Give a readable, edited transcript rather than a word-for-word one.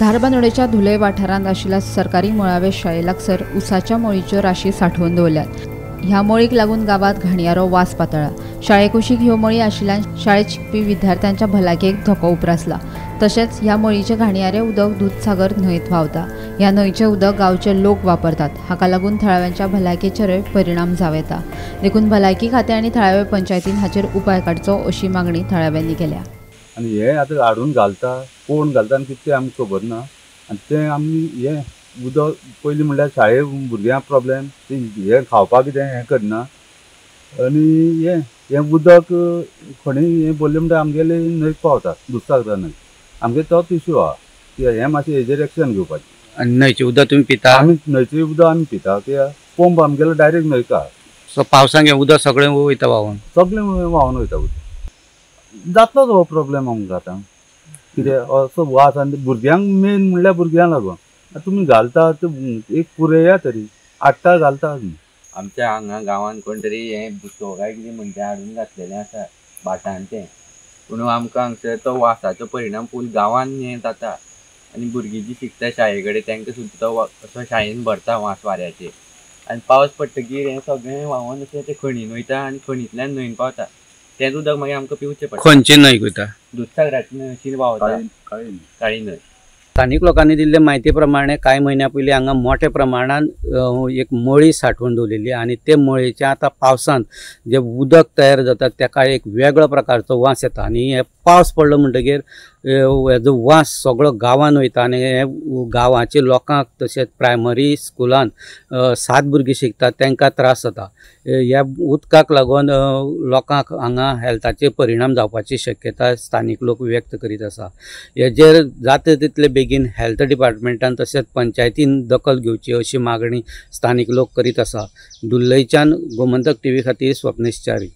धारबांदोडेच्या धुले वाठारांत आशिल्ल्या सरकारी मुळावे शाळे लागसर उसाच्या मोळीच्यो राशी सांठोवन दवरल्यात। ह्या मोळीक लागून गावात घाणयारो वास पातळ्ळा। शाळेकुशीक ह्यो मोळी आशिल्ल्यान शाळेत शिकपी विद्यार्थ्यांच्या भलायकेक धोको उप्रासला। तशेंच ह्या मोळीचे घाणयारे उदक दूधसागर न्हंयत व्हांवता। ह्या न्हंयचे उदक गांवचे लोक वापरतात। हाका लागून थळाव्यांच्या भलायकेचेरय परिणाम जावं येता। देखून भलायकी खातें आनी थळावे पंचायतीन हाचेर उपाय काडचो अशी मागणी थळाव्यांनी केल्या। आनी हे आतां हाडून घालता कोण घालता आनी कितें आमकां खबर ना। आनी तें आमी हे उदक पयलीं म्हणल्यार शाळे भुरग्यांक प्रॉब्लेम हे खावपाक कितें हें करना आनी हे उदक खणी हे भरलें म्हणटा आमगेले न्हंयक पावता दुधसागर न्हंय। आमगे तोच इश्यू आहा की हे मातशें हेजेर एक्शन घेवपाचें। आनी न्हंयचें उदक तुमी पिता? आमी न्हंयचें उदक आमी पिता कित्याक पंप आमगेलो डायरेक्ट न्हंयक आहा। सो पावसांत हें उदक सगळें वयता व्हांवून? सगळें व्हांवन वयता उदक। जातलोच हो प्रॉब्लेम आमकां आतां कितें असो वास आनी भुरग्यांक मेन म्हणल्यार भुरग्यांक लागून तुमी घालता एक पुरया तरी 8 टा घालता आमी। आमच्या हांगा गांवांत कोण तरी हे बुसो काय कितें म्हणटा हाडून घातलेलें आसा भाटांचें, पूण आमकां हांगसर तो वासाचो परिणाम फूल गांवांत हें जाता आनी भुरगीं जीं शिकता शाळे कडेन तांकां सुद्दां तो असो शाळेन भरता वास वाऱ्याचेर। आनी पावस पडटकीर हें सगळें व्हांवून अशें तें खणीन वयता आनी खणींतल्यान न्हंयन पावता। तें उदक मागीर आमकां पिवचें पडटा। खंयचे न्हंयक वयता? दुधसागराची न्हंयचेर व्हांवता काळी न्हंय। स्थानिक लोकांनी दिल्ले माहिती प्रमाणे कांय म्हयन्या पयलीं हांगा मोठ्या प्रमाणान एक मोळी सांठोवन दवरलेली आनी ते मोळयेचें आतां पावसांत जे उदक तयार जाता ताका एक वेगळो प्रकारचो वास येता आनी हे पावस पडलो म्हणटकीर हेजो वास सगळो गांवांत वयता आनी हे गांवाच्या लोकांक तशेंच प्रायमरी स्कुलान 7 भुरगीं शिकतात तांकां त्रास जाता। ह्या उदकाक लागून लोकांक हांगा हेल्थाचे परिणाम जावपाची शक्यताय स्थानिक लोक व्यक्त करीत आसा। हेजेर जाता तितले बेगीन हेल्थ डिपार्टमेंटान तशेंच पंचायतीन दखल घेवची अशी मागणी स्थानिक लोक करीत आसा। दुल्लयच्यान गोमंतक टीव्ही खातीर स्वप्नेश च्यारी।